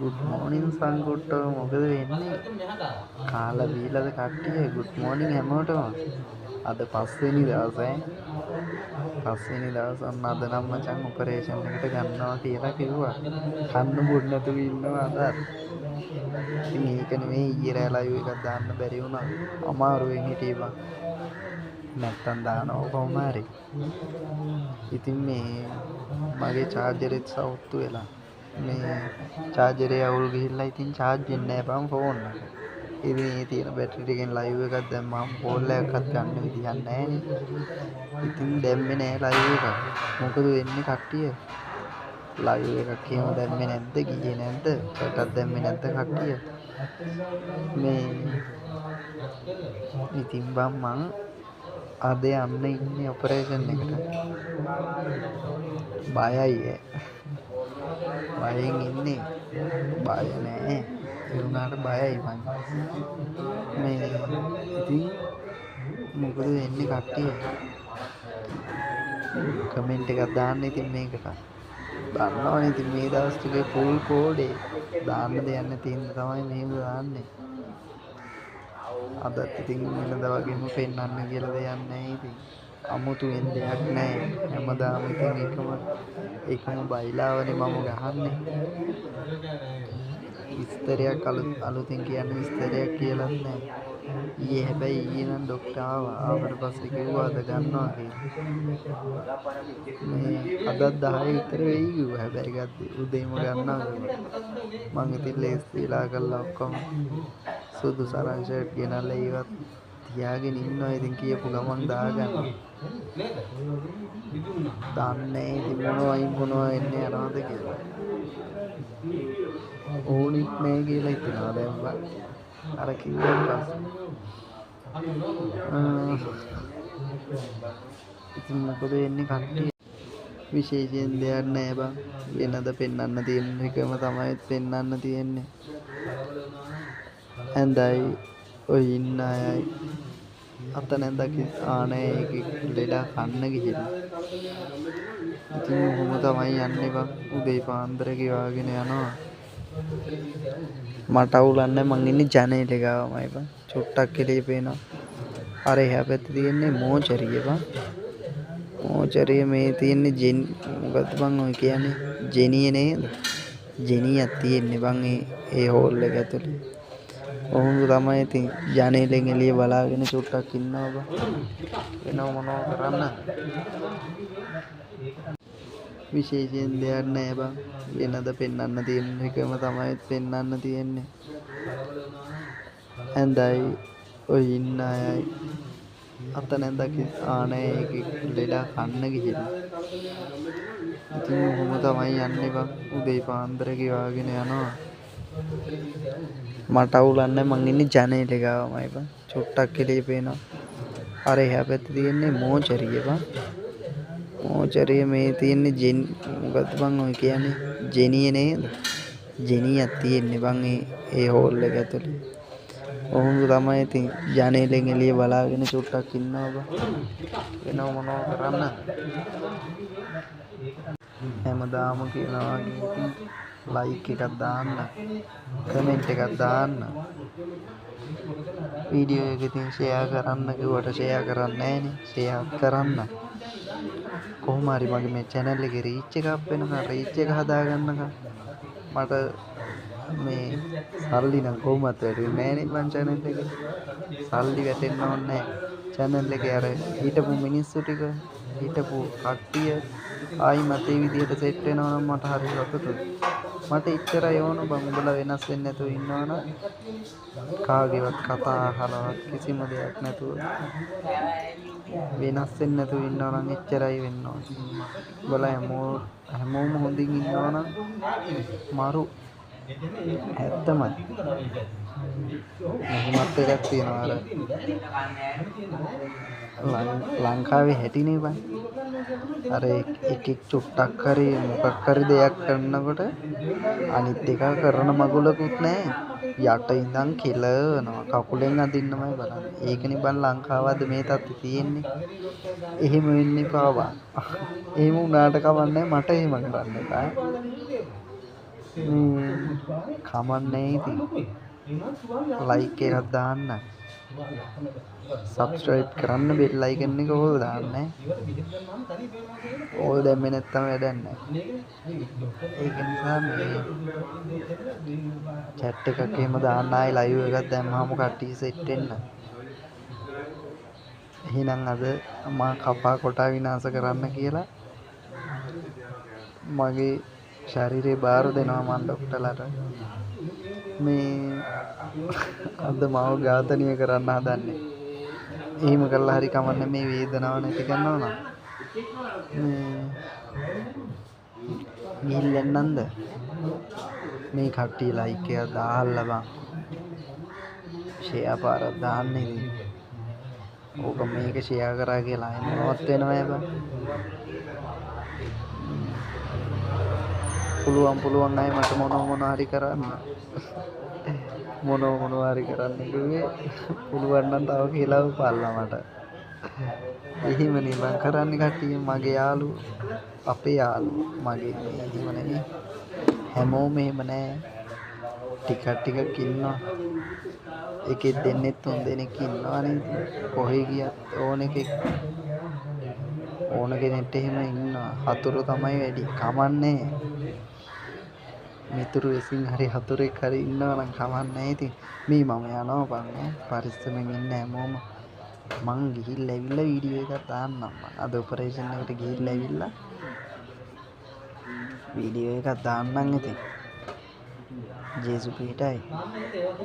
Good මෝනින් සංකුට්ටෝ මොකද වෙන්නේ? කාලා බීලාද කට්ටිය? ගුඩ් මෝනින් හැමෝටම. අද පස්වෙනි දවසේ. පස්වෙනි දවස් ඔන්න අද නම් මචං ඔපරේෂන් එකට ගන්නවා කියලා කිව්වා. කන්න බොන්න නැතුව ඉන්නවා අදත්. ඉතින් ඒක නෙමෙයි ඊයේ රෑ ලයිව් එකක් දාන්න බැරි වුණා. අමාරුවෙන් හිටියේ බං. නැත්තම් දානවා කොහොම හරි. ඉතින් මේ මගේ චාර්ජරෙත් සවුත්තු වෙලා. මේ චාර්ජරේ අවුල් ගිහිල්ලා ඉතින් charge වෙන්නේ නැහැ බං ෆෝන් එක. ඉතින් ඒ තියෙන බැටරි ටිකෙන් ලයිව් එකක් දැම්මම කෝල් එකක්වත් ගන්න විදියක් නැහැ නේ. ඉතින් දැම්මේ නැහැ ලයිව් එකක්. මොකද වෙන්නේ කට්ටිය? ලයිව් එකක් එහෙම දැම්මේ නැද්ද? ගියේ නැද්ද? එකක් දැම්මේ නැද්ද කට්ටිය? මේ ඉතින් බං මං අද යන්න ඉන්නේ ඔපරේෂන් එකට. බයයි ඈ. බයෙන් ඉන්නේ. බය නෑ. ඒ වුණාට බයයි මං. මේ ඉතින් මොකද වෙන්නේ කට්ටිය? කමෙන්ට් එකක් දාන්න ඉතින් මේකට. දන්නවනේ ඉතින් මේ දවස් ටිකේ ෆුල් කෝඩේ දාන්න දෙයක් නැති හින්දා තමයි මේක දාන්නේ. අදත් ඉතින් වෙනදා වගේම පෙන්නන්න කියලා දෙයක් නැහැ ඉතින්. අමුතුවෙන් දෙයක් නැහැ. හැමදාම ඉතින් එකම බයිලාවනේ මම ගහන්නේ. විස්තරයක් අලුතින් කියන්න විස්තරයක් කියලාත් නැහැ. ඊයේ හැබැයි ඊයේ නම් ડોක්ටර් ආවට පස්සේ කිව්වා අද ගන්නවා කියලා. මේ අදත් 10 විතර වෙයි කිව්වා. හැබැයි ගත්තේ උදේම ගන්නවා කිව්වා. මං ඉතින් ලේස්තිලා කරලා ඔක්කොම සුදු සරන් ෂර්ට් ගෙනල්ලා ඒවත් තියාගෙන ඉන්නවා. ඉතින් කියපු ගමන් දාගන්න. දන්නේ ඉතින් මොනවා එන්නේ යනවද කියලා. ඕනිත් නෑ කියලා හිතනවා දැන් බං. අර කිව්වන් පස්සේ. ඉතින් මොකද වෙන්නේ කට්ටිය? විශේෂයෙන් දෙයක් නෑ බං. වෙනද පෙන්වන්න තියෙන එකම තමයි පෙන්වන්න තියෙන්නේ. ඇඳයි ඔය ඉන්න අයයි අත නැඳක ආනේ ලෙඩ කන්න ගිහින්. ඉතින් ඔහොම තමයි යන්නේ බං. උදේ පාන්දර ගෙවාගෙන යනවා. මට අවුලන්නේ මං ඉන්නේ ජනේලේ ගාවමයි බං. චුට්ටක් එළිය පේනවා. අර එහා පැත්තේ තියෙන්නේ මෝචරිය බං. මෝචරිය මේ තියෙන්නේ මොකද්ද බං ඔය කියන්නේ? ජෙනිය නේද? ජෙනියක් තියෙන්නේ බං ඒ හෝල් එක ඇතුලේ. ඔහොම තමයි ඉතින් ජනේලෙන් එළිය බලාගෙන චුට්ටක් ඉන්නවා බං. වෙනව මොනව කරන්න? විශේෂයෙන් දෙයක් නෑ බං. වෙනද පෙන්වන්න තියෙන එකම තමයි පෙන්වන්න තියෙන්නේ. ඇඳයි ඔය ඉන්න අයයි අත නැඳක ආනේ ලෙඩ කන්න ගිහින්. ඉතින් ඔහොම තමයි යන්නේ බං. උදේ පාන්දර ගෙවාගෙන යනවා. මට අවුලන්නේ මං ඉන්නේ ජනේලේ ගාවමයි බං. චුට්ටක් එළිය පේනවා. අර එහා පැත්තේ තියෙන්නේ මෝචරිය බං. මෝචරිය මේ තියෙන්නේ මොකද්ද බං ඔය කියන්නේ? ජෙනිය නේද? ජෙනියක් තියෙන්නේ බං ඒ හෝල් එක ඇතුලේ. ඔහොම තමයි ඉතින් ජනේලෙන් එළිය බලාගෙන චුට්ටක් ඉන්නවා බං. වෙනව මොනව කරන්න? හැමදාම කියනවා වගේ ලයික් එකක් දාන්න, කමෙන්ට් එකක් දාන්න. වීඩියෝ එක ඉතින් ෂෙයා කරන්න කිව්වට ෂෙයා කරන්නේ නැහනේ. ෂෙයා කරන්න. කොහොම හරි මගේ මේ channel එකේ reach එකක් වෙනකන් reach එක හදාගන්නකම් මට මේ සල්ලි නම් කොහොමවත් වැටෙන්නේ නැහනේ මං channel එකේ. සල්ලි වැටෙන්න ඕනේ නැහැ. channel එකේ අර හිටපු මිනිස්සු ටික හිටපු කට්ටිය ආයිමත් ඒ විදිහට සෙට් වෙනවා නම් මට හරි සතුටුයි. මට ඉච්චරයි ඕන බං. උඹලා වෙනස් වෙන්නේ නැතුව ඉන්නවනම් කාගේවත් කතා අහලවත් කිසිම දෙයක් නැතුව වෙනස් වෙන්නේ නැතුව ඉන්නවනම් එච්චරයි වෙන්න ඕනේ. උඹලා හැමෝම හොඳින් ඉන්නවනම් මරු ඇත්තමයි. මෙහෙමත් එකක් තියෙනවා අර ලංකාවේ හැටිනේ බං. අර එක චුට්ටක් හරි මොකක් හරි දෙයක් කරනකොට අනිත් එක කරන මගුලකුත් නැහැ. යට ඉඳන් කෙලවනවා. කකුලෙන් අදින්නමයි බලන්නේ. ඒකනේ බං ලංකාව අද මේ තත්ත්වය තියෙන්නේ. එහෙම වෙන්න එපා බං. එහෙම වුණාට කවන්නේ මට එහෙම කරන්න එපා. මේ කමන්නේ ඉතින් ලයික් එකක් දාන්න සබ්ස්ක්‍රයිබ් කරන්න බෙල් අයිකන් එක ඕල් දාන්න ඕල් දැම්මේ නැත්තම් වැඩක් නැහැ ඒක නිසා මේ chat එකක් එහෙම දාන්න ආයි ලයිව් එකක් දැම්මම කට්ටිය සෙට් වෙන්න එහෙනම් අද මා කපා කොටා විනාශ කරන්න කියලා මගේ ශරීරේ බාර දෙනවා මන් ඩොක්ටර්ලාට මේ අද මාව ඝාතනය කරන්න හදන්නේ. එහෙම කළා හරි කමන්නේ මේ වේදනාව නැති කරනවා නම් මේ ගිහිල්ලන්නන්ද මේ කට්ටිය ලයික් එකක් දාලා බං ෂෙයා පාරක් දාන්න ඉතින් ඕක මේක ෂෙයා කරා කියලා එන්නවත් වෙනවා බං පුළුවන් අය මට මොන හරි කරන්න මොන හරි කරන්න කිව්වේ පුළුවන් නම් තව කියලා උපල්ලා මට එහෙමනේ මං කරන්නේ කට්ටිය මගේ යාළුවෝ අපේ යාළුවෝ මගේ එහෙම නෙමෙයි හැමෝම එහෙම නෑ ටිකක් ඉන්නවා එකෙක් දෙන්නෙක් තුන් දෙනෙක් ඉන්නවා නේද කොහෙ ගියත් ඕන කෙනෙක්ට එහෙම ඉන්නවා හතුරු තමයි වැඩි කමන්නේ මිතුරු විසින් හරි හතුරෙක් හරි ඉන්නවා නම් කමන්නේ ඉතින් මේ මම යනවා බං පරිස්සමෙන් ඉන්න හැමෝම මං ගිහිල්ලා ඇවිල්ලා වීඩියෝ එකක් දාන්නම් අද ඔපරේෂන් එකට ගිහිල්ලා ඇවිල්ලා වීඩියෝ එකක් දාන්නම් ඉතින් ජේසු පීටයි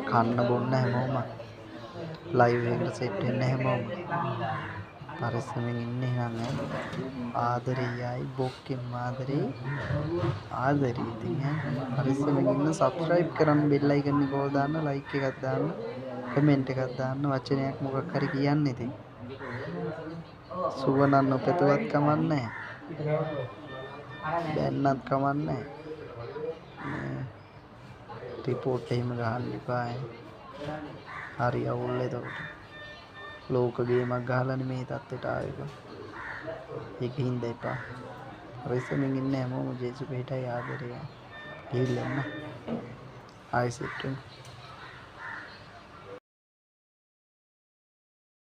කන්න බොන්න හැමෝම ලයිව් එකට සෙට් වෙන්න හැමෝම පරිස්සමෙන් ඉන්න එහෙනම් ආදරෙයි බොක්කෙන් ආදරේ ඉතින් පරිස්සමෙන් ඉන්න සබ්ස්ක්‍රයිබ් කරන්න බෙල් අයිකන් එක ඕල් දාන්න ලයික් එකක් දාන්න කමෙන්ට් එකක් දාන්න වචනයක් මොකක් හරි කියන්න ඉතින් සුවනන් උපතවත් කමන්නේ දැන්නත් කමන්නේ රිපෝට් එහෙම ගහන්න එපා හරි අවුල් එතකොට ලෝක ගේමක් ගහලානේ මේ තත්ත්වයට ආවේ ඒකින්ද එපා පරිස්සමෙන් ඉන්න හැමෝම ජේසු පිටයි ආදරේ ගිහිල්ලා එන්න ආයෙ සෙට් වෙන්න